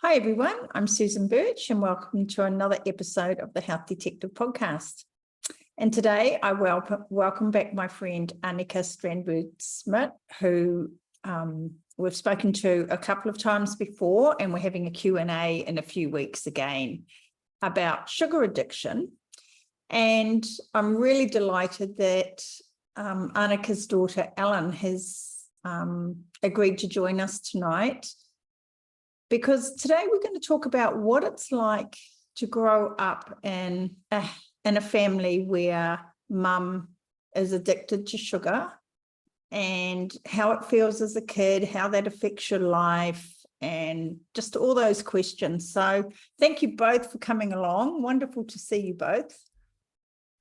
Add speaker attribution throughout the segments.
Speaker 1: Hi everyone, I'm Susan Birch and welcome to another episode of the Health Detective podcast. And today I welcome back my friend Annica Strandberg-Schmidt, who we've spoken to a couple of times before, and we're having a Q&A in a few weeks again about sugar addiction. And I'm really delighted that Annica's daughter Elin has agreed to join us tonight, because today we're going to talk about what it's like to grow up in a family where mum is addicted to sugar and how it feels as a kid, how that affects your life, and just all those questions. So thank you both for coming along. Wonderful to see you both.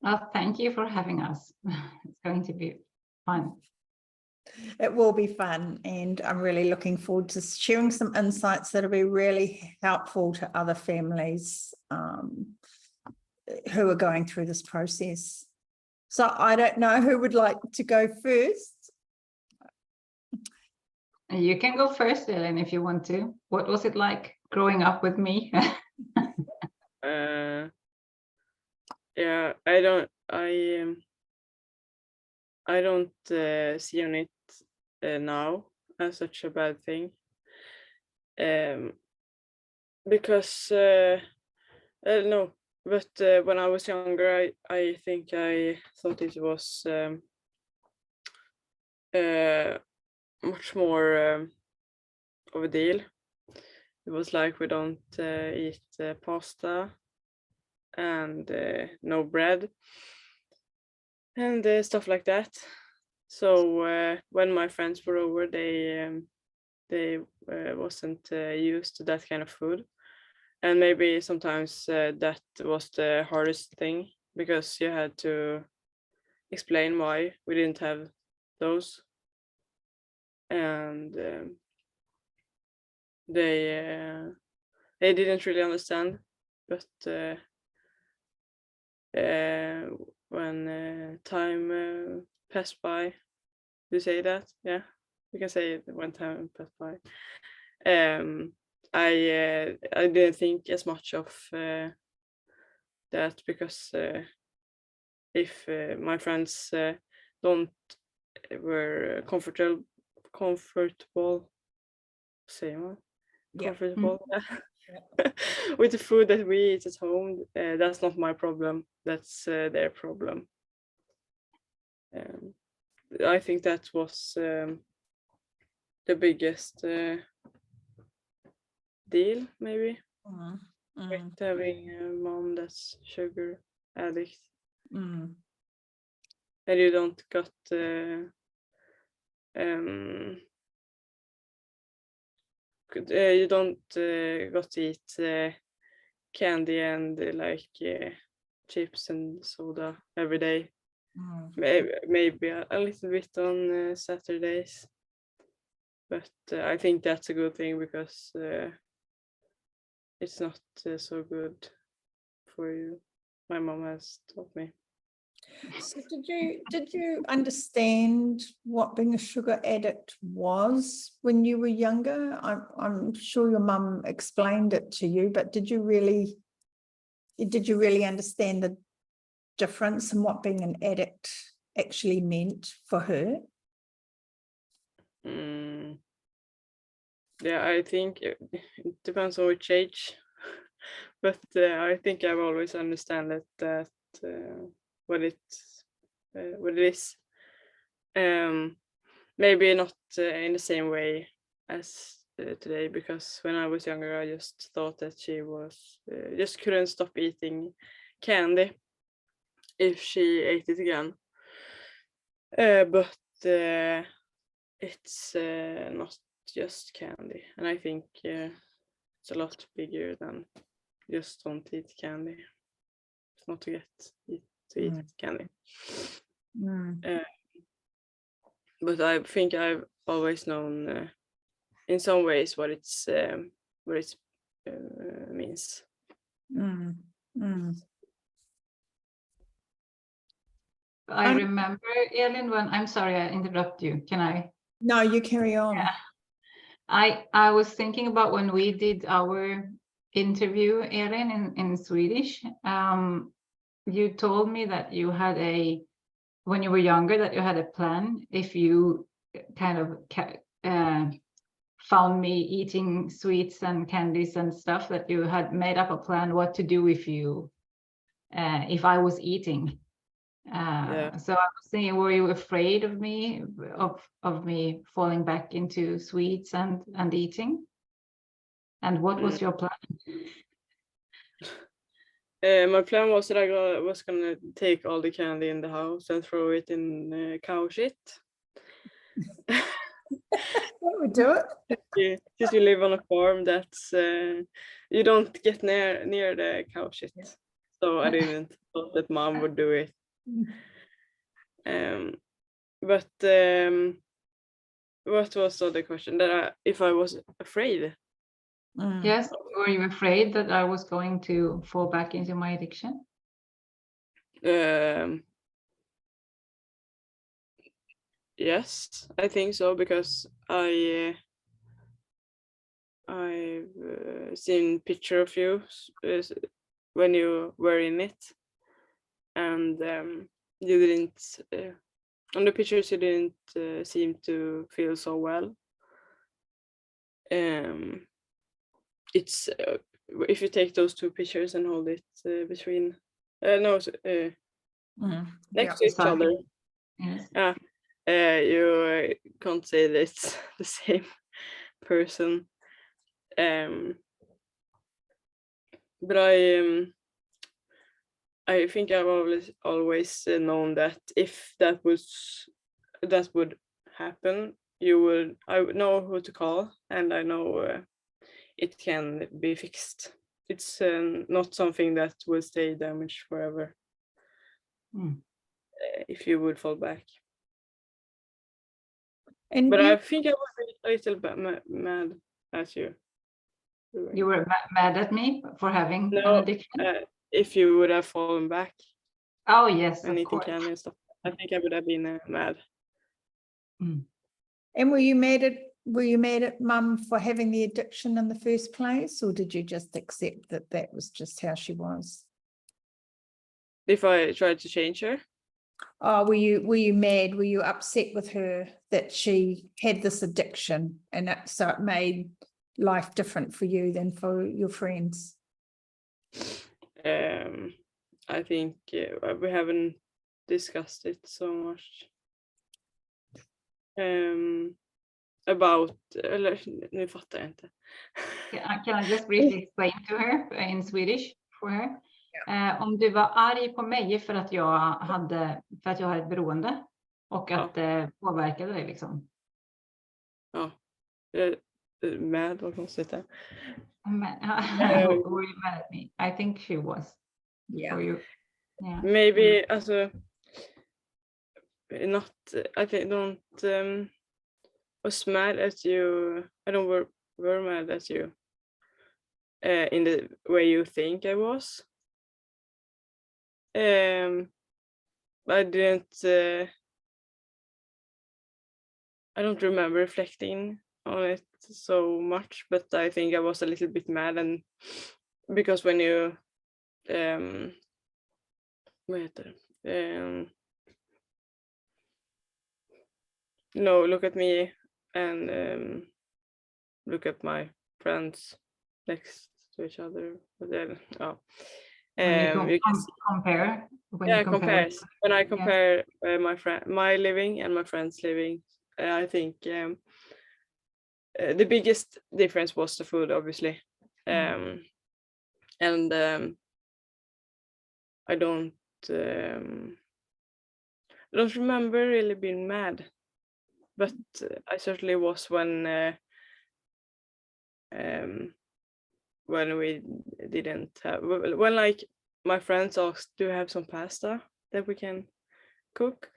Speaker 2: Well, thank you for having us. It's going to be fun.
Speaker 1: It will be fun, and I'm really looking forward to sharing some insights that'll be really helpful to other families who are going through this process. So I don't know who would like to go first.
Speaker 2: You can go first, Elin, if you want to. What was it like growing up with me?
Speaker 3: Yeah, I don't see on it now as such a bad thing, because no, but when I was younger, I think I thought it was much more of a deal. It was like we don't eat pasta and no bread and stuff like that. So when my friends were over, they wasn't used to that kind of food, and maybe sometimes that was the hardest thing, because you had to explain why we didn't have those, and they didn't really understand. But when time passed by, you say that, yeah, we can say it when time passed by. I didn't think as much of that, because if my friends were comfortable, say what?
Speaker 1: Yeah.
Speaker 3: Comfortable with the food that we eat at home, that's not my problem, that's their problem. I think that was the biggest deal, maybe, with having a mom that's sugar addict, and you don't got got to eat candy and chips and soda every day. Maybe a little bit on Saturdays, but I think that's a good thing, because it's not so good for you. My mom has taught me.
Speaker 1: So did you understand what being a sugar addict was when you were younger? I'm sure your mum explained it to you, but did you really understand the difference in what being an addict actually meant for her?
Speaker 3: Yeah, I think it depends on which age, but I think I've always understood that what it is. Maybe not in the same way as today, because when I was younger, I just thought that she was just couldn't stop eating candy if she ate it again. But it's not just candy, and I think it's a lot bigger than just don't eat candy. It's not to eat candy. But I think I've always known in some ways what it means.
Speaker 2: I remember, Elin, when I'm sorry I interrupt you. Can I?
Speaker 1: No, you carry on.
Speaker 2: I was thinking about when we did our interview, Elin, in Swedish. You told me that you had when you were younger, that you had a plan if you kind of found me eating sweets and candies and stuff, that you had made up a plan what to do if I was eating. So I was thinking, were you afraid of me falling back into sweets and eating? And what was your plan?
Speaker 3: My plan was that I was gonna take all the candy in the house and throw it in cow shit.
Speaker 1: That would do it.
Speaker 3: Since you live on a farm, that's you don't get near the cow shit. So I didn't thought that mom would do it. But what was the other question? If I was afraid?
Speaker 2: Yes, were you afraid that I was going to fall back into my addiction?
Speaker 3: Yes, I think so, because I've seen picture of you when you were in it, and you didn't. On the pictures, you didn't seem to feel so well. It's if you take those two pictures and hold it between next to each other.
Speaker 2: Yes.
Speaker 3: You can't say that it's the same person. But I think I've always known that if that would happen, I would know who to call, and I know it can be fixed. It's not something that will stay damaged forever. If you would fall back. But I think I was a little bit mad at you.
Speaker 2: You were mad at me for having an addiction?
Speaker 3: If you would have fallen back.
Speaker 2: Oh yes,
Speaker 3: and
Speaker 2: of course.
Speaker 3: Candy and stuff. I think I would have been mad.
Speaker 1: And were you mad at mum for having the addiction in the first place, or did you just accept that that was just how she was?
Speaker 3: If I tried to change her?
Speaker 1: Oh, were you mad? Were you upset with her that she had this addiction, and so it made life different for you than for your friends?
Speaker 3: I think we haven't discussed it so much. About, nu fattar jag inte.
Speaker 2: Can I just briefly explain to her in Swedish for her? Om du var arg på mig för att jag har ett beroende och att det påverkade dig liksom.
Speaker 3: Ja. Mad, vad konstigt det.
Speaker 2: Were you mad at me? I think she was.
Speaker 1: Yeah.
Speaker 2: For you. Yeah.
Speaker 3: Maybe, also, not, I don't was mad at you. I don't were mad at you in the way you think I was. I didn't. I don't remember reflecting on it so much, but I think I was a little bit mad, and because when you look at me and look at my friends next to each other, but then
Speaker 2: you can compare.
Speaker 3: Compare. When I compare my living and my friends' living, I think the biggest difference was the food, obviously. And I don't remember really being mad, but I certainly was when we didn't have, when like my friends asked, do you have some pasta that we can cook?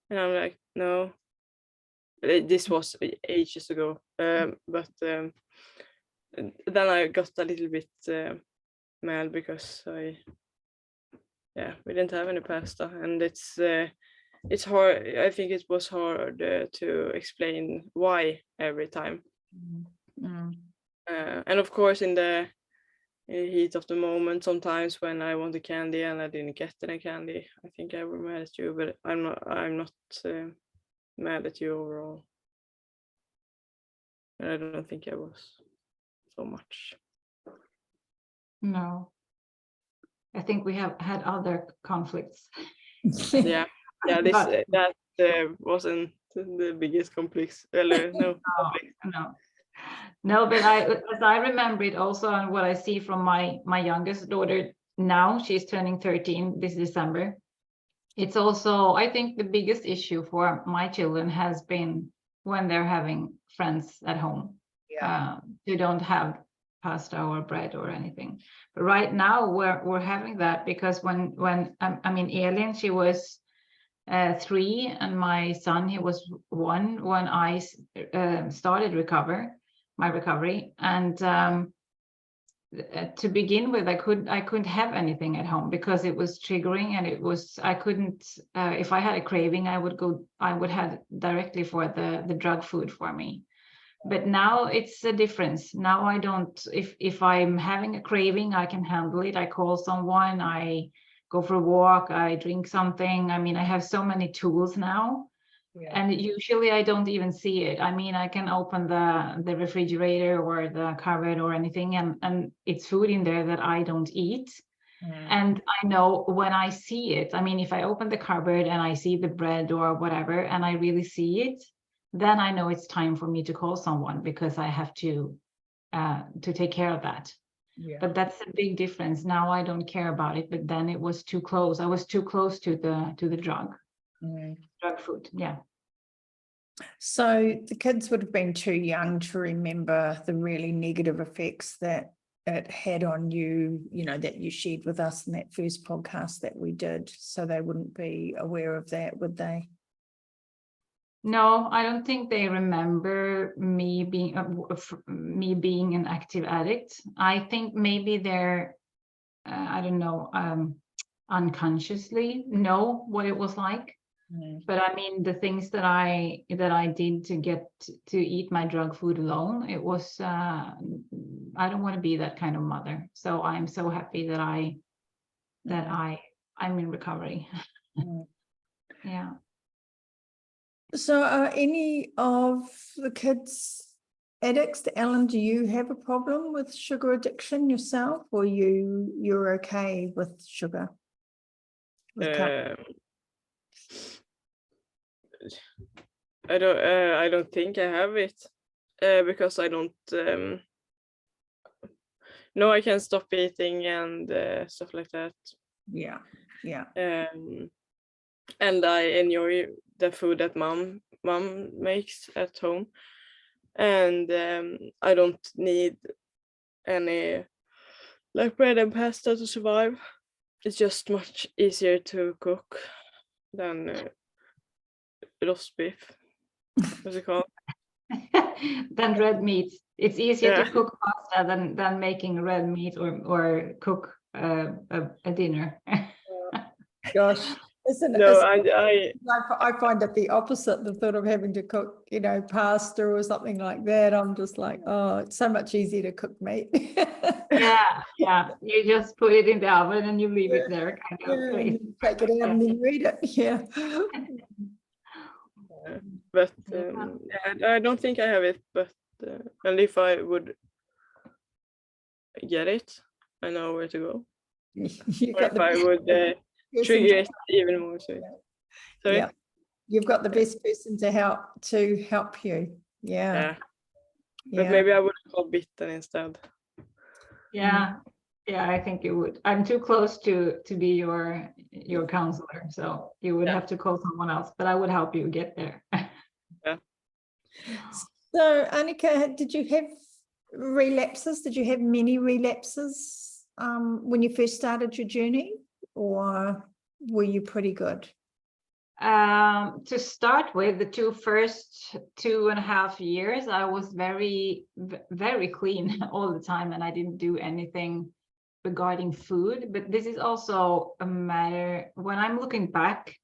Speaker 3: And I'm like, no. This was ages ago, but then I got a little bit mad because we didn't have any pasta, and it's hard. I think it was hard to explain why every time,
Speaker 1: Mm.
Speaker 3: And of course, in the heat of the moment, sometimes when I want a candy and I didn't get any candy, I think I was mad at you, but I'm not mad at you overall. And I don't think I was so much.
Speaker 2: No. I think we have had other conflicts.
Speaker 3: Yeah, this
Speaker 2: But-
Speaker 3: that wasn't the biggest conflicts. No.
Speaker 2: No, but as I remember it also, and what I see from my youngest daughter now, she's turning 13 this December. It's also, I think the biggest issue for my children has been when they're having friends at home. Who don't have pasta or bread or anything. But right now we're having that, because when I mean, Elin, she was 3, and my son, he was 1 when I started my recovery. And to begin with, I couldn't have anything at home because it was triggering, and I couldn't, if I had a craving, I would head directly for the drug food for me. But now it's a difference. Now I don't, if I'm having a craving, I can handle it. I call someone, I go for a walk, I drink something. I mean, I have so many tools now. And usually I don't even see it. I mean, I can open the refrigerator or the cupboard or anything, and it's food in there that I don't eat. And I know when I see it, I mean, if I open the cupboard and I see the bread or whatever, and I really see it, then I know it's time for me to call someone, because I have to take care of that. But that's a big difference. Now I don't care about it, but then it was too close. I was too close to the drug food. Yeah.
Speaker 1: So the kids would have been too young to remember the really negative effects that it had on you, that you shared with us in that first podcast that we did. So they wouldn't be aware of that, would they?
Speaker 2: No, I don't think they remember me being an active addict. I think maybe they're, I don't know, unconsciously know what it was like. But I mean, the things that I did to get to eat my drug food alone, it was, I don't want to be that kind of mother. So I'm so happy that I'm in recovery. Yeah.
Speaker 1: So are any of the kids addicts? Elin, do you have a problem with sugar addiction yourself, or you're okay with sugar?
Speaker 3: I don't think I have it, because I don't no, I can stop eating and stuff like that.
Speaker 1: Yeah.
Speaker 3: And I enjoy the food that mom makes at home, and I don't need any like bread and pasta to survive. It's just much easier to cook than roast beef. What's it called?
Speaker 2: Than red meat. It's easier to cook pasta than making red meat or cook a dinner.
Speaker 1: Gosh, isn't it?
Speaker 3: No,
Speaker 1: I find it the opposite. The thought of having to cook, pasta or something like that. I'm just like, oh, it's so much easier to cook meat.
Speaker 2: Yeah. You just put it in the oven and you leave it there.
Speaker 1: Take it out and then you eat it. Yeah.
Speaker 3: But I don't think I have it. But and if I would get it, I know where to go. Or if I would trigger it even more. So. Sorry?
Speaker 1: Yeah, you've got the best person to help you. Yeah.
Speaker 3: But maybe I would call Bitten instead.
Speaker 2: Yeah, I think you would. I'm too close to be your counselor, so you would have to call someone else, but I would help you get there.
Speaker 3: Yeah.
Speaker 1: So Annica, did you have relapses? Did you have many relapses when you first started your journey, or were you pretty good?
Speaker 2: To start with, the first 2.5 years, I was very, very clean all the time, and I didn't do anything regarding food. But this is also a matter, when I'm looking back,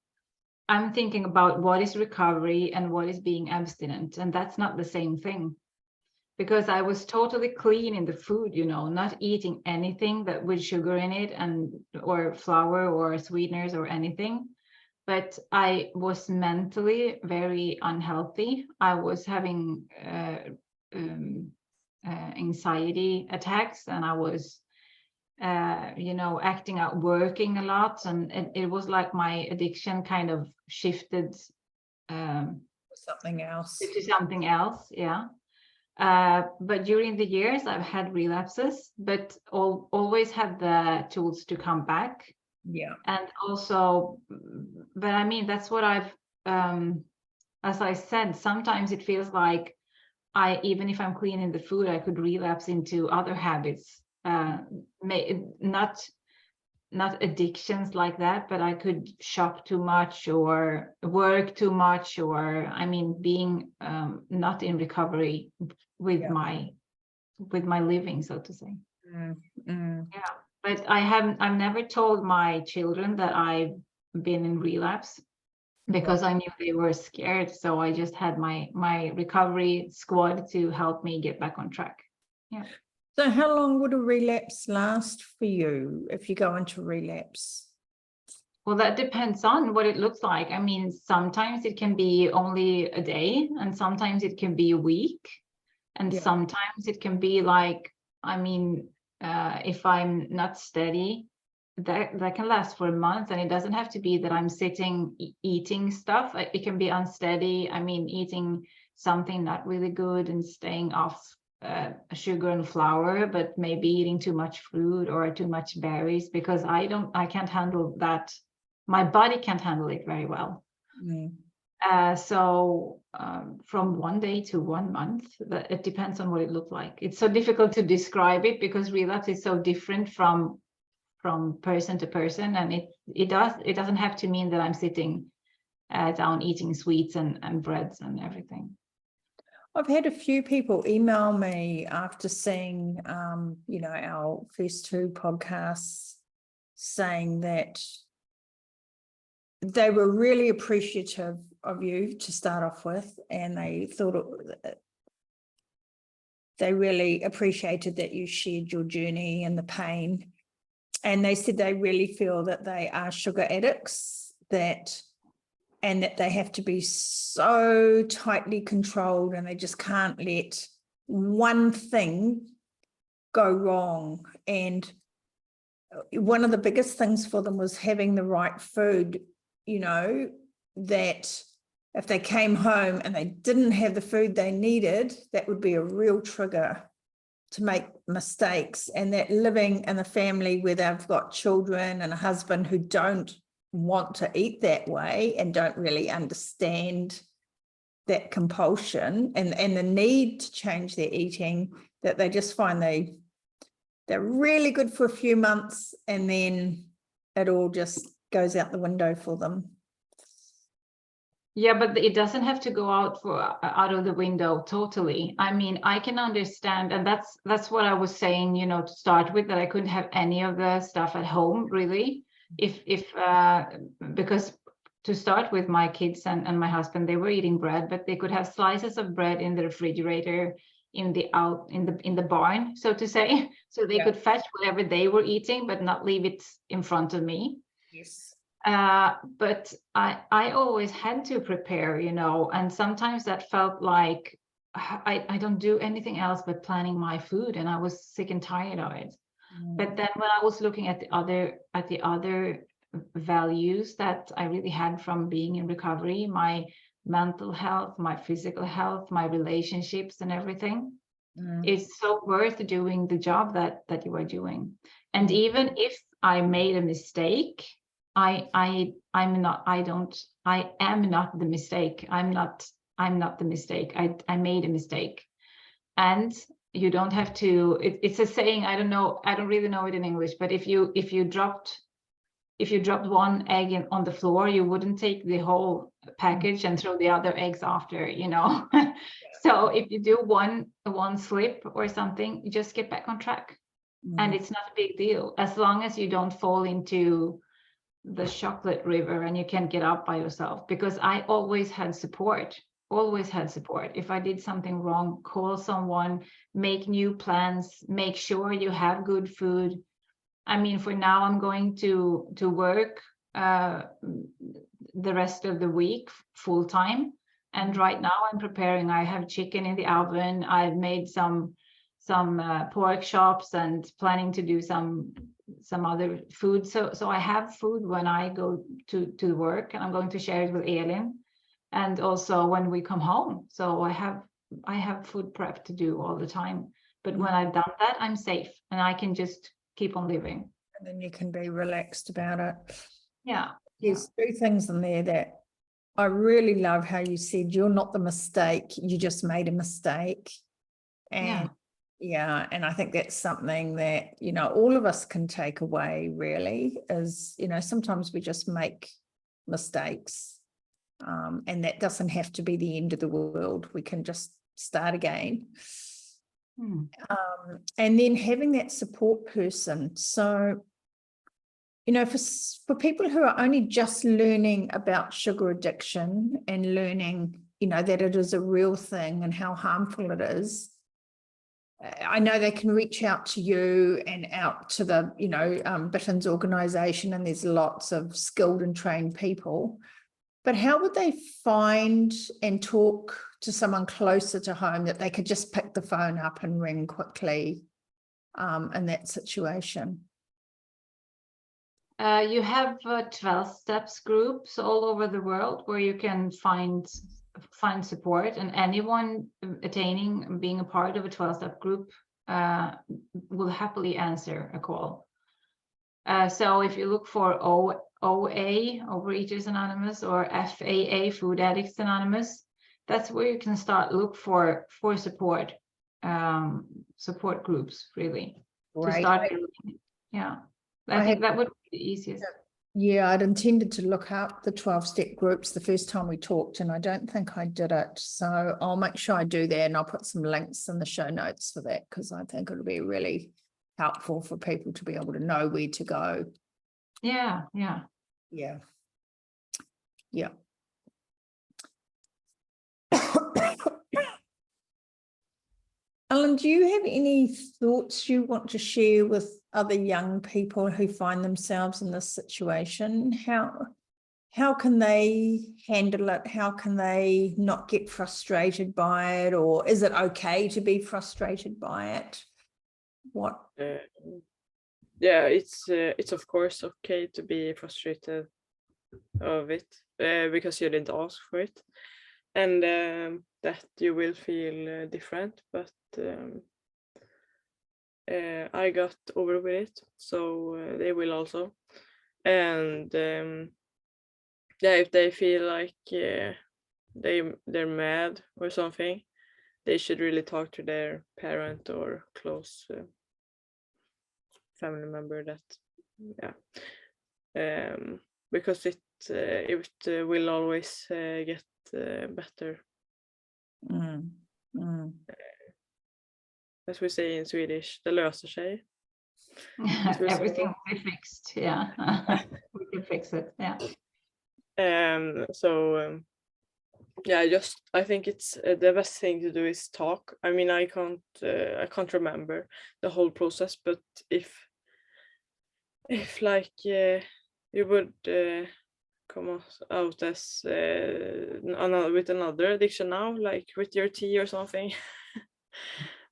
Speaker 2: I'm thinking about what is recovery and what is being abstinent, and that's not the same thing. because I was totally clean in the food, you know, not eating anything that with sugar in it and or flour or sweeteners or anything. But I was mentally very unhealthy. I was having anxiety attacks, and I was you know, acting out, working a lot, and it was like my addiction kind of shifted
Speaker 1: Something else.
Speaker 2: to something else. Yeah. But during the years I've had relapses, but always had the tools to come back.
Speaker 1: Yeah.
Speaker 2: And also, but I mean, that's what I've as I said, sometimes it feels like even if I'm clean in the food, I could relapse into other habits, not addictions like that, but I could shop too much or work too much, or I mean, being not in recovery with my living, so to say. Yeah, but I've never told my children that I've been in relapse, because I knew they were scared. So I just had my recovery squad to help me get back on track. Yeah.
Speaker 1: So how long would a relapse last for you if you go into relapse?
Speaker 2: Well, that depends on what it looks like. I mean, sometimes it can be only a day, and sometimes it can be a week, and sometimes it can be like, I mean, if I'm not steady, that can last for a month, and it doesn't have to be that I'm sitting eating stuff. It can be unsteady. I mean, eating something not really good and staying off sugar and flour, but maybe eating too much fruit or too much berries, because I can't handle that. My body can't handle it very well. So from 1 day to 1 month, it depends on what it looked like. It's so difficult to describe it because relapse is so different from person to person, and it doesn't have to mean that I'm sitting down eating sweets and breads and everything.
Speaker 1: I've had a few people email me after seeing you know, our first 2 podcasts, saying that they were really appreciative of you to start off with, and they thought they really appreciated that you shared your journey and the pain. And they said they really feel that they are sugar addicts, and that they have to be so tightly controlled, and they just can't let one thing go wrong. And one of the biggest things for them was having the right food, you know, that if they came home and they didn't have the food they needed, that would be a real trigger to make mistakes. And that living in a family where they've got children and a husband who don't want to eat that way and don't really understand that compulsion and the need to change their eating, that they just find they're really good for a few months, and then it all just goes out the window for them.
Speaker 2: Yeah, but it doesn't have to go out of the window totally. I mean, I can understand, and that's what I was saying, you know, to start with, that I couldn't have any of the stuff at home really, because to start with, my kids and my husband, they were eating bread, but they could have slices of bread in the refrigerator in the barn, so to say, so they could fetch whatever they were eating but not leave it in front of me.
Speaker 1: Yes.
Speaker 2: But I always had to prepare, you know, and sometimes that felt like I don't do anything else but planning my food, and I was sick and tired of it. But then when I was looking at the other values that I really had from being in recovery, my mental health, my physical health, my relationships and everything, it's so worth doing the job that you are doing. And even if I made a mistake, I am not the mistake. I'm not the mistake. I made a mistake. And you don't have to, it's a saying, I don't really know it in English, but if you dropped one egg on the floor, you wouldn't take the whole package and throw the other eggs after, you know. So if you do one slip or something, you just get back on track. And it's not a big deal, as long as you don't fall into the chocolate river and you can get up by yourself, because I always had support. always had support. If I did something wrong, call someone, make new plans, make sure you have good food. I mean, for now, I'm going to work the rest of the week full time. And right now I'm preparing, I have chicken in the oven. I've made some pork chops and planning to do some other food. So I have food when I go to work, and I'm going to share it with Elin. And also when we come home. So I have food prep to do all the time. But when I've done that, I'm safe and I can just keep on living.
Speaker 1: And then you can be relaxed about it.
Speaker 2: Yeah.
Speaker 1: There's two things in there that I really love how you said you're not the mistake, you just made a mistake. And and I think that's something that, you know, all of us can take away really is, you know, sometimes we just make mistakes. And that doesn't have to be the end of the world. We can just start again. And then having that support person. So, you know, for people who are only just learning about sugar addiction and learning, you know, that it is a real thing and how harmful it is, I know they can reach out to you and out to the, you know, Bitten's organization, and there's lots of skilled and trained people. But how would they find and talk to someone closer to home that they could just pick the phone up and ring quickly in that situation?
Speaker 2: You have 12 steps groups all over the world where you can find support, and anyone attaining being a part of a 12-step group will happily answer a call. So if you look for OA, Overeaters Anonymous, or FAA, Food Addicts Anonymous, that's where you can start look for support, support groups, really.
Speaker 1: Right.
Speaker 2: To start. Yeah, I think that would be the easiest.
Speaker 1: Yeah, I'd intended to look up the 12-step groups the first time we talked, and I don't think I did it. So I'll make sure I do that, and I'll put some links in the show notes for that, because I think it'll be really helpful for people to be able to know where to go.
Speaker 2: Yeah.
Speaker 1: Elin, do you have any thoughts you want to share with other young people who find themselves in this situation? How can they handle it? How can they not get frustrated by it? Or is it okay to be frustrated by it? What?
Speaker 3: Yeah, it's of course okay to be frustrated of it because you didn't ask for it, and that you will feel different, but I got over with it, so they will also. And yeah, if they feel like they're mad or something, they should really talk to their parent or close family member. That because it will always get better. As we say in Swedish, det löser sig.
Speaker 2: Everything will be fixed. Yeah. We can fix it. Yeah.
Speaker 3: I think it's the best thing to do is talk. I mean, I can't remember the whole process, but if like you would come out as with another addiction now, like with your tea or something,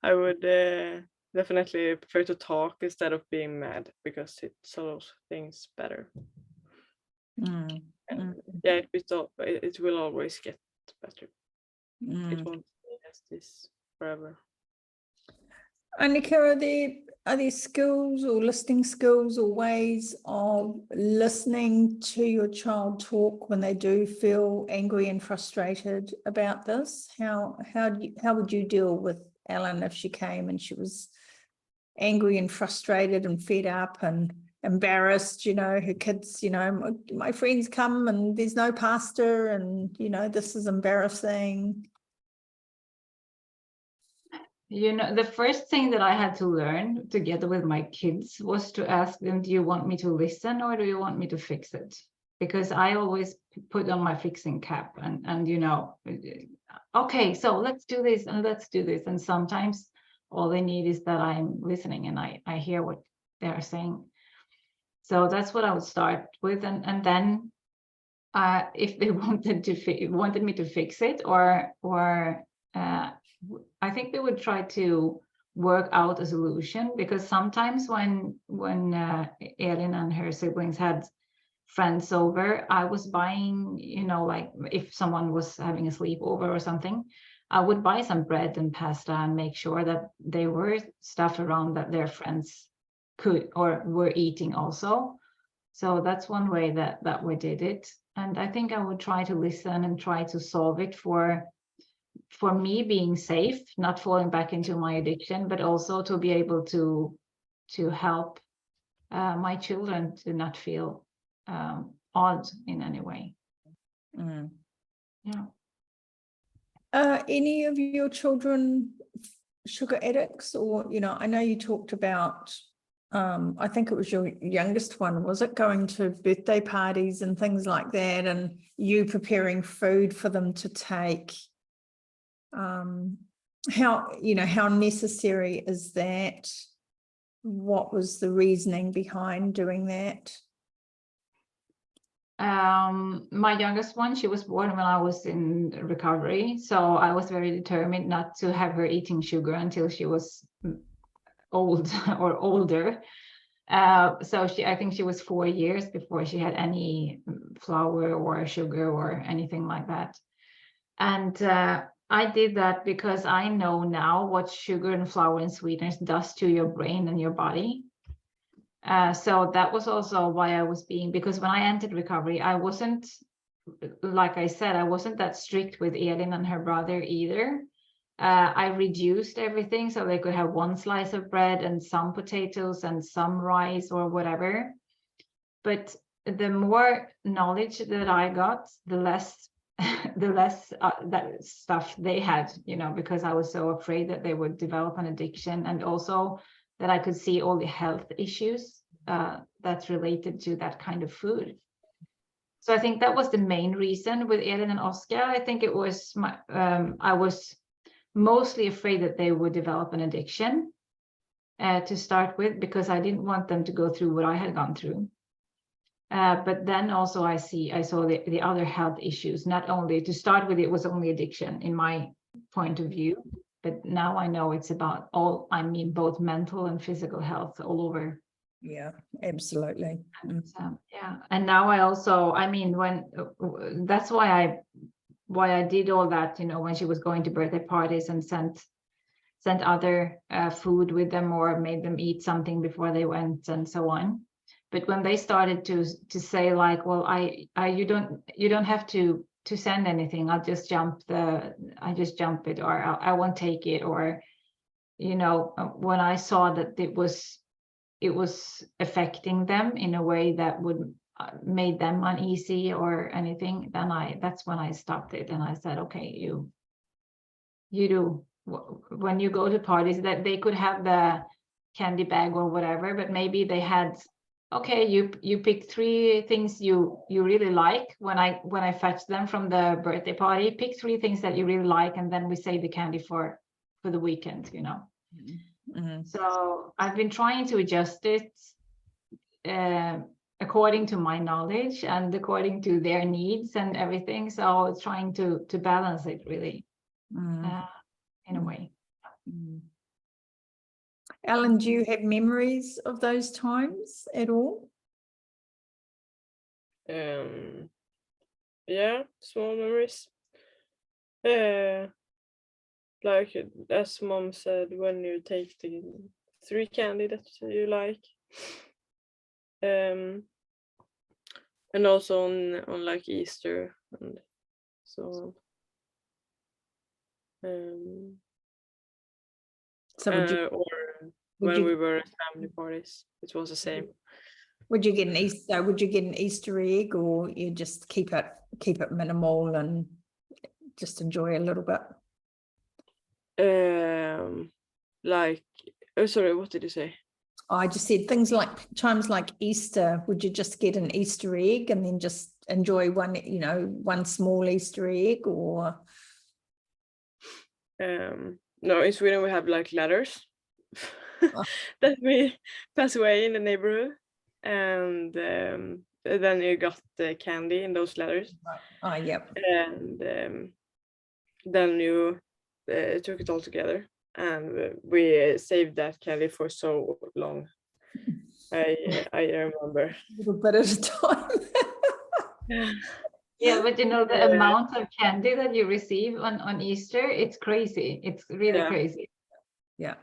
Speaker 3: I would definitely prefer to talk instead of being mad, because it solves things better. Yeah, it will always get better. It won't be as this forever.
Speaker 1: Annica, are there skills or listening skills or ways of listening to your child talk when they do feel angry and frustrated about this? How would you deal with Elin if she came and she was angry and frustrated and fed up and embarrassed? You know, her kids, you know, my friends come and there's no pasta, and you know, this is embarrassing.
Speaker 2: You know, the first thing that I had to learn together with my kids was to ask them, do you want me to listen or do you want me to fix it? Because I always put on my fixing cap, and you know, okay, so let's do this and let's do this. And sometimes all they need is that I'm listening and I hear what they're saying. So that's what I would start with, and then if they wanted me to fix it, or I think they would try to work out a solution, because sometimes when Elin and her siblings had friends over, I was buying, you know, like if someone was having a sleepover or something, I would buy some bread and pasta and make sure that there were stuff around that their friends could or were eating also. So that's one way that we did it. And I think I would try to listen and try to solve it for me being safe, not falling back into my addiction, but also to be able to help my children to not feel odd in any way.
Speaker 1: Mm.
Speaker 2: Yeah.
Speaker 1: Any of your children sugar addicts, or, you know, I know you talked about, I think it was your youngest one, was it, going to birthday parties and things like that, and you preparing food for them to take? How, you know, how necessary is that? What was the reasoning behind doing that?
Speaker 2: My youngest one, she was born when I was in recovery, so I was very determined not to have her eating sugar until she was old or older. So I think she was 4 years before she had any flour or sugar or anything like that. And I did that because I know now what sugar and flour and sweeteners does to your brain and your body. So that was also why I was because when I entered recovery, I wasn't, like I said, I wasn't that strict with Elin and her brother either. I reduced everything so they could have one slice of bread and some potatoes and some rice or whatever. But the more knowledge that I got, the less that stuff they had, you know, because I was so afraid that they would develop an addiction, and also that I could see all the health issues that's related to that kind of food. So I think that was the main reason with Elin and Oscar. I think it was I was mostly afraid that they would develop an addiction to start with, because I didn't want them to go through what I had gone through. But then also I saw the other health issues. Not only to start with, it was only addiction in my point of view, but now I know it's about both mental and physical health all over.
Speaker 1: Yeah, absolutely.
Speaker 2: Yeah, and now I also, that's why I did all that, you know, when she was going to birthday parties and sent other food with them or made them eat something before they went and so on. But when they started to say like, well, you don't have to send anything, I'll just jump it, or I won't take it, or, you know, when I saw that it was affecting them in a way that would made them uneasy or anything, then that's when I stopped it, and I said, okay, you do, when you go to parties, that they could have the candy bag or whatever, but maybe they had, okay, you pick 3 things you really like. When I fetch them from the birthday party, pick 3 things that you really like, and then we save the candy for the weekend, you know. Mm-hmm. So I've been trying to adjust it according to my knowledge and according to their needs and everything. So trying to balance it really in a way.
Speaker 1: Elin, do you have memories of those times at all?
Speaker 3: Yeah, small memories. Like as mom said, when you take the 3 candy that you like, and also on like Easter and so on.
Speaker 1: So
Speaker 3: or when we were at family parties, it was the same.
Speaker 1: Would you get an Easter egg, or you just keep it minimal and just enjoy a little bit?
Speaker 3: Like, oh, sorry, what did you say?
Speaker 1: I just said things like times like Easter. Would you just get an Easter egg and then just enjoy one small Easter egg, or?
Speaker 3: No, in Sweden we have like letters that we pass away in the neighborhood, and then you got the candy in those letters.
Speaker 1: Oh, yep.
Speaker 3: And then you took it all together, and we saved that candy for so long. I remember.
Speaker 1: A little bit at a time.
Speaker 2: Yeah, but you know, the amount of candy that you receive on Easter, it's crazy. It's really crazy.
Speaker 1: Yeah.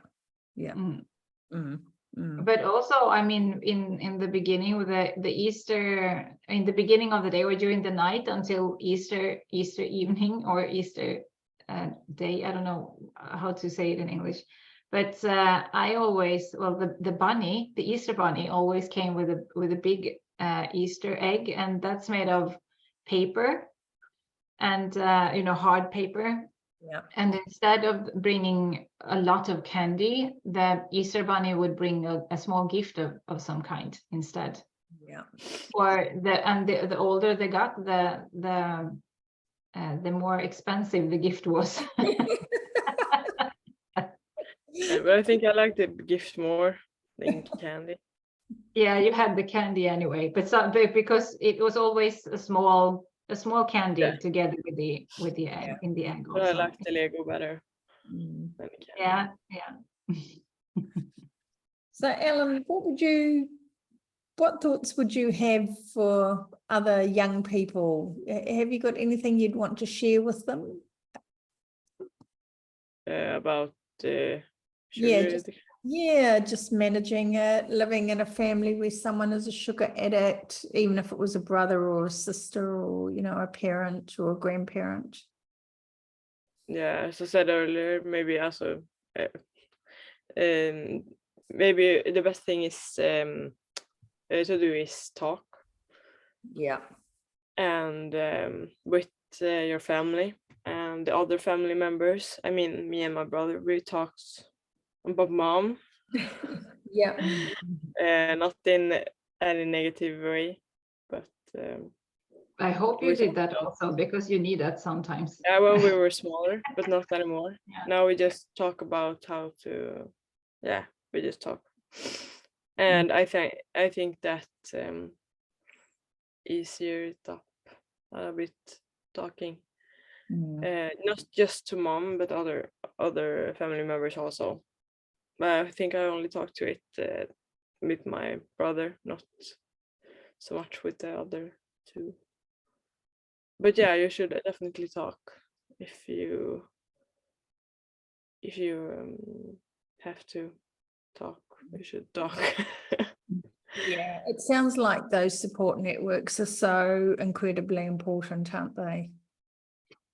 Speaker 2: But also, I mean, in the beginning with the Easter, in the beginning of the day or during the night until Easter evening or Easter day, I don't know how to say it in English, but I always, well, the bunny, the Easter bunny, always came with a big Easter egg, and that's made of paper and you know, hard paper.
Speaker 1: Yeah.
Speaker 2: And instead of bringing a lot of candy, the Easter bunny would bring a small gift of some kind instead.
Speaker 1: Yeah.
Speaker 2: Or the older they got, the more expensive the gift was.
Speaker 3: Yeah, but I think I like the gift more than candy.
Speaker 2: Yeah, you had the candy anyway, but because it was always a small candy together with the egg in the egg.
Speaker 3: But I
Speaker 2: Also.
Speaker 3: like the Lego better than the candy.
Speaker 2: Yeah.
Speaker 1: So, Elin, what thoughts would you have for other young people? Have you got anything you'd want to share with them?
Speaker 3: About
Speaker 1: Yeah,
Speaker 3: sugar.
Speaker 1: just managing it, living in a family where someone is a sugar addict, even if it was a brother or a sister or, you know, a parent or a grandparent.
Speaker 3: Yeah, as I said earlier, maybe also maybe the best thing is to do is talk.
Speaker 1: Yeah.
Speaker 3: And with your family and the other family members. I mean, me and my brother, we talked about mom.
Speaker 1: Yeah.
Speaker 3: Not in any negative way, but
Speaker 2: I hope you did that also, because you need that sometimes.
Speaker 3: Yeah, when we were smaller, but not anymore.
Speaker 2: Yeah.
Speaker 3: Now we just talk about how to, we just talk. And I think that easier it up a bit talking. Not just to mom, but other family members also. But I think I only talk to it with my brother, not so much with the other two. But yeah, you should definitely talk if you have to talk. You should talk.
Speaker 1: Yeah, it sounds like those support networks are so incredibly important, aren't they?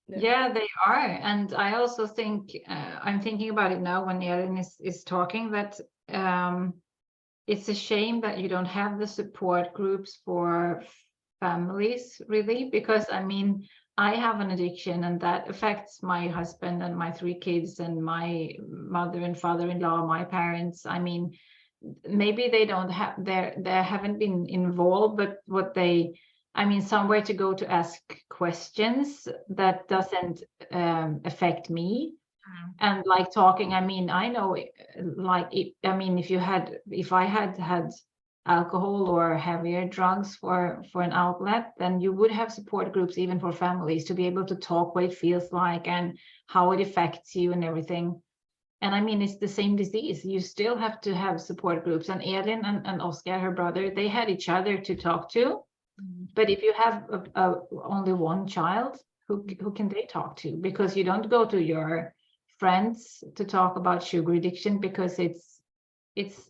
Speaker 2: Yeah, they are. And I also think, I'm thinking about it now when Elin is talking, that it's a shame that you don't have the support groups for families, really, because I mean, I have an addiction and that affects my husband and my 3 kids and my mother and father-in-law, my parents. I mean, maybe they don't have, they haven't been involved, but I mean, somewhere to go to ask questions that doesn't affect me. And like talking, I mean, I know, like, I mean, if I had alcohol or heavier drugs for an outlet, then you would have support groups even for families to be able to talk what it feels like and how it affects you and everything. And I mean, it's the same disease. You still have to have support groups. And Elin and Oscar, her brother, they had each other to talk to. But if you have only one child, who can they talk to? Because you don't go to your friends to talk about sugar addiction, because it's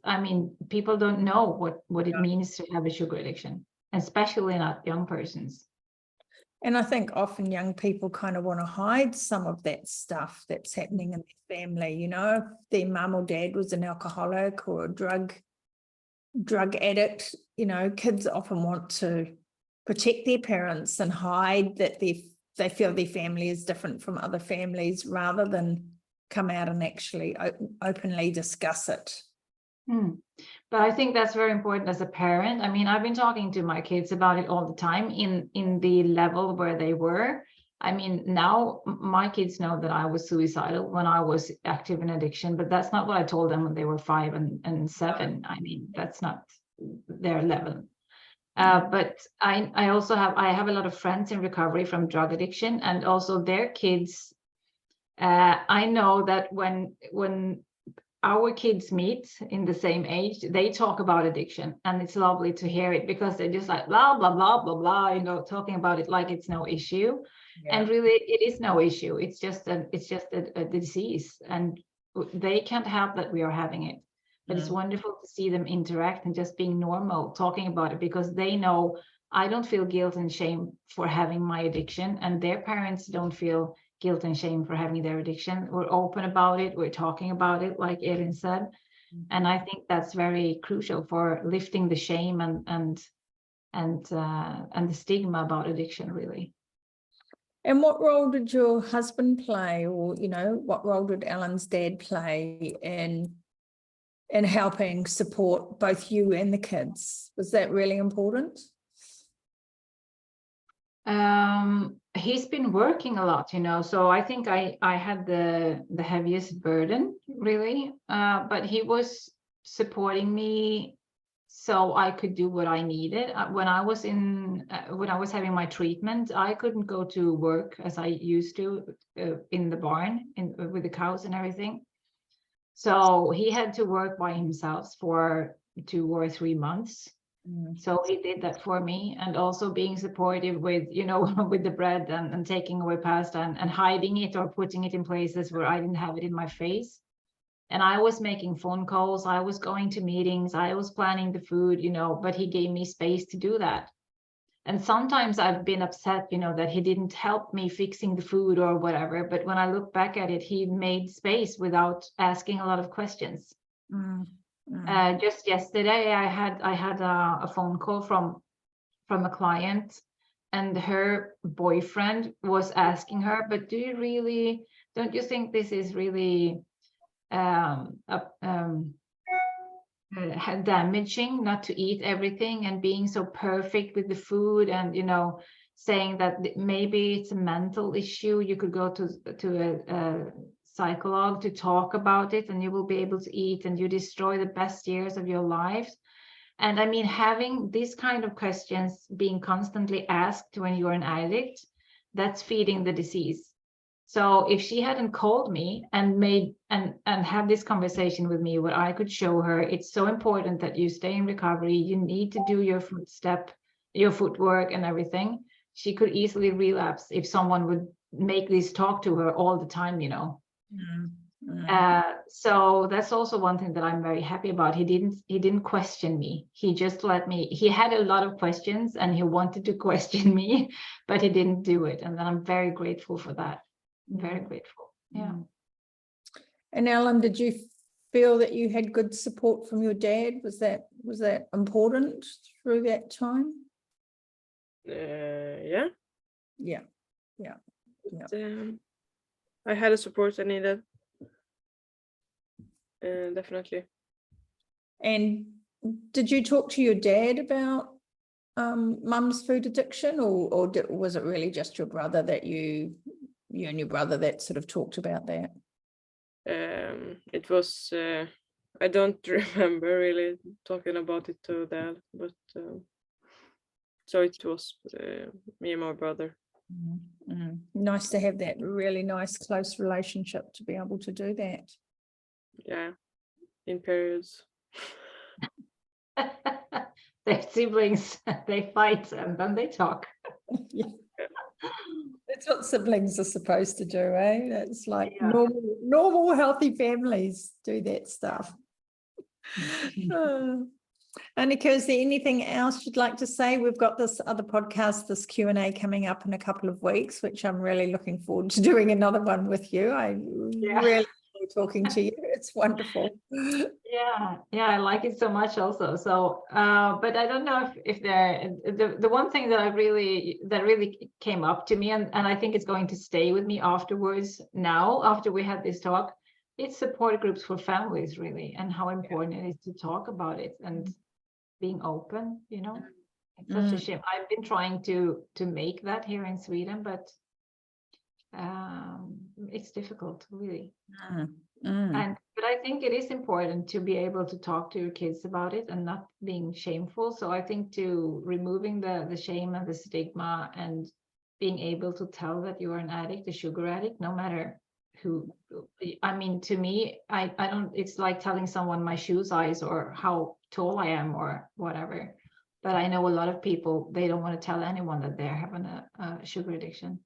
Speaker 2: I mean, people don't know what it means to have a sugar addiction, especially not young persons.
Speaker 1: And I think often young people kind of want to hide some of that stuff that's happening in their family. You know, if their mum or dad was an alcoholic or a drug addict, you know, kids often want to protect their parents and hide that they feel their family is different from other families, rather than come out and actually openly discuss it.
Speaker 2: But I think that's very important as a parent. I mean, I've been talking to my kids about it all the time in the level where they were. I mean, now my kids know that I was suicidal when I was active in addiction, but that's not what I told them when they were 5 and 7. I mean, that's not their level. But I also have a lot of friends in recovery from drug addiction, and also their kids. I know that when our kids meet in the same age, they talk about addiction, and it's lovely to hear it, because they're just like blah blah blah blah blah, you know, talking about it like it's no issue. Yeah. And really it is no issue. It's just a disease, and they can't help that we are having it. But it's wonderful to see them interact and just being normal, talking about it, because they know I don't feel guilt and shame for having my addiction, and their parents don't feel guilt and shame for having their addiction. We're open about it. We're talking about it, like Elin said. And I think that's very crucial for lifting the shame and the stigma about addiction, really.
Speaker 1: And what role did your husband play, or, you know, what role did Elin's dad play in helping support both you and the kids? Was that really important?
Speaker 2: He's been working a lot, you know, so I think I had the heaviest burden, really, but he was supporting me so I could do what I needed. When I was having my treatment, I couldn't go to work as I used to in the barn with the cows and everything. So he had to work by himself for 2 or 3 months. So he did that for me, and also being supportive with, you know, with the bread and taking away pasta and hiding it or putting it in places where I didn't have it in my face. And I was making phone calls, I was going to meetings, I was planning the food, you know, but he gave me space to do that. And sometimes I've been upset, you know, that he didn't help me fixing the food or whatever. But when I look back at it, he made space without asking a lot of questions. Just yesterday, I had a phone call from a client, and her boyfriend was asking her, but don't you think this is really damaging not to eat everything and being so perfect with the food, and, you know, saying that maybe it's a mental issue, you could go to a psychologue to talk about it, and you will be able to eat, and you destroy the best years of your lives. And I mean, having these kind of questions being constantly asked when you're an addict, that's feeding the disease. So if she hadn't called me and had this conversation with me, what I could show her, it's so important that you stay in recovery, you need to do your footwork and everything. She could easily relapse if someone would make this talk to her all the time, you know. So that's also one thing that I'm very happy about. He didn't question me. He just let me. He had a lot of questions and he wanted to question me, but he didn't do it. And I'm very grateful for that. Very grateful. Yeah.
Speaker 1: And Elin, did you feel that you had good support from your dad? Was that important through that time?
Speaker 3: Yeah. I had the support I needed. Definitely.
Speaker 1: And did you talk to your dad about mum's food addiction, or was it really just your brother that you and your brother that sort of talked about that?
Speaker 3: It was I don't remember really talking about it to Dad, but so it was me and my brother.
Speaker 1: Nice to have that really nice close relationship to be able to do that.
Speaker 3: Yeah, in periods.
Speaker 2: They're siblings, they fight and then they talk.
Speaker 1: Yeah. That's what siblings are supposed to do, eh? That's like normal healthy families do that stuff. Annica, is there anything else you'd like to say? We've got this other podcast, this Q&A coming up in a couple of weeks, which I'm really looking forward to doing another one with you. I really enjoy talking to you. It's wonderful.
Speaker 2: Yeah, I like it so much also. So, but I don't know if the one thing that really came up to me, and I think it's going to stay with me afterwards now, after we had this talk, it's support groups for families, really, and how important it is to talk about it and being open, you know. It's such a shame. I've been trying to make that here in Sweden, but it's difficult, really.
Speaker 1: Mm.
Speaker 2: But I think it is important to be able to talk to your kids about it and not being shameful. So I think to removing the shame and the stigma and being able to tell that you are an addict, a sugar addict, no matter who. I mean, to me, I don't, it's like telling someone my shoe size or how tall I am or whatever. But I know a lot of people, they don't want to tell anyone that they're having a sugar addiction.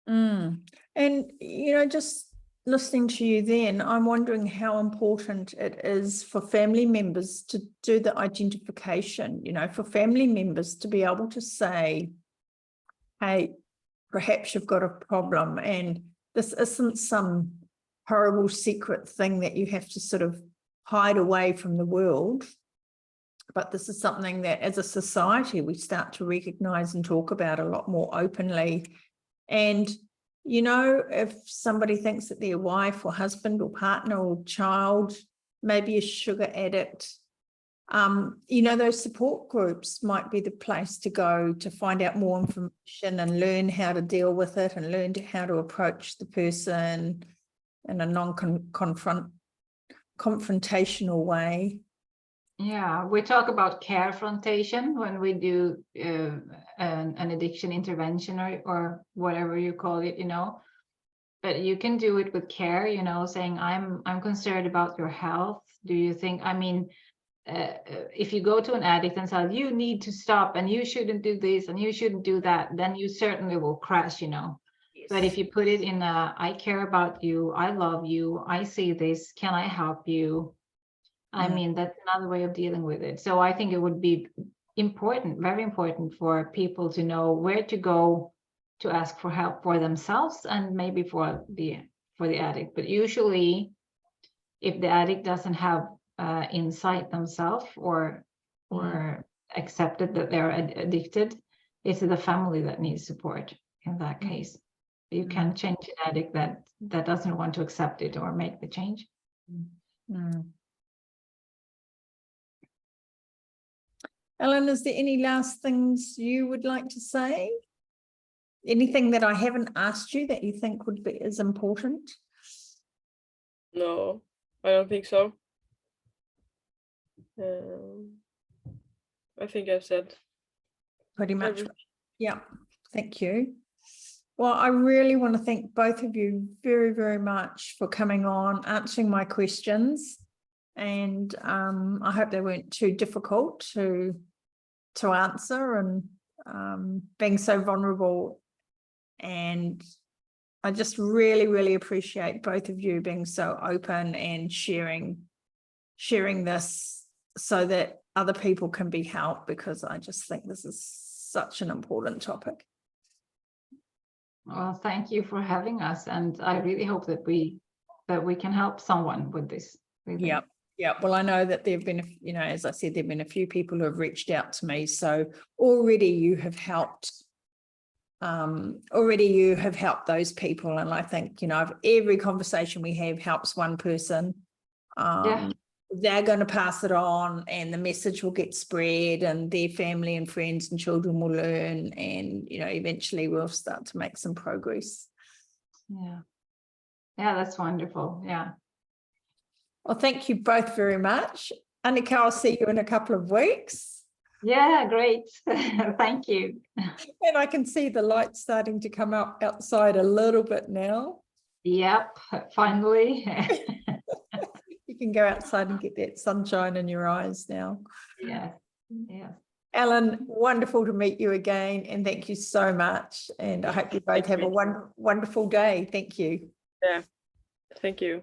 Speaker 1: And, you know, just listening to you then, I'm wondering how important it is for family members to do the identification, you know, for family members to be able to say, hey, perhaps you've got a problem and this isn't some horrible secret thing that you have to sort of hide away from the world, but this is something that as a society we start to recognize and talk about a lot more openly. And you know, if somebody thinks that their wife or husband or partner or child may be a sugar addict, you know, those support groups might be the place to go to find out more information and learn how to deal with it and learn how to approach the person in a non-confrontational way.
Speaker 2: Yeah, we talk about carefrontation when we do an addiction intervention or whatever you call it, you know. But you can do it with care, you know, saying I'm concerned about your health. Do you think, I mean, if you go to an addict and say you need to stop and you shouldn't do this and you shouldn't do that, then you certainly will crash, you know. Yes. But if you put it in I care about you, I love you, I see this, can I help you? I mean, that's another way of dealing with it. So I think it would be important, very important for people to know where to go to ask for help for themselves and maybe for the addict. But usually if the addict doesn't have insight themselves or accepted that they're addicted, it's the family that needs support in that case. You can't change an addict that doesn't want to accept it or make the change.
Speaker 1: Elin, is there any last things you would like to say? Anything that I haven't asked you that you think is important?
Speaker 3: No, I don't think so. I think I've said
Speaker 1: pretty much everything. Yeah, thank you. Well, I really want to thank both of you very, very much for coming on, answering my questions. And I hope they weren't too difficult to answer and being so vulnerable. And I just really, really appreciate both of you being so open and sharing this so that other people can be helped, because I just think this is such an important topic.
Speaker 2: Well, thank you for having us. And I really hope that we can help someone with this.
Speaker 1: Yeah. Yeah, well, I know that there've been, you know, as I said, there've been a few people who have reached out to me. So already you have helped. Those people, and I think, you know, if every conversation we have helps one person, they're going to pass it on, and the message will get spread, and their family and friends and children will learn, and you know, eventually we'll start to make some progress.
Speaker 2: Yeah, that's wonderful. Yeah.
Speaker 1: Well, thank you both very much. Annica, I'll see you in a couple of weeks.
Speaker 2: Yeah, great. Thank you.
Speaker 1: And I can see the light starting to come up outside a little bit now.
Speaker 2: Yep, finally.
Speaker 1: You can go outside and get that sunshine in your eyes now.
Speaker 2: Yeah.
Speaker 1: Elin, wonderful to meet you again, and thank you so much. And I hope you both have a wonderful day. Thank you.
Speaker 3: Yeah, thank you.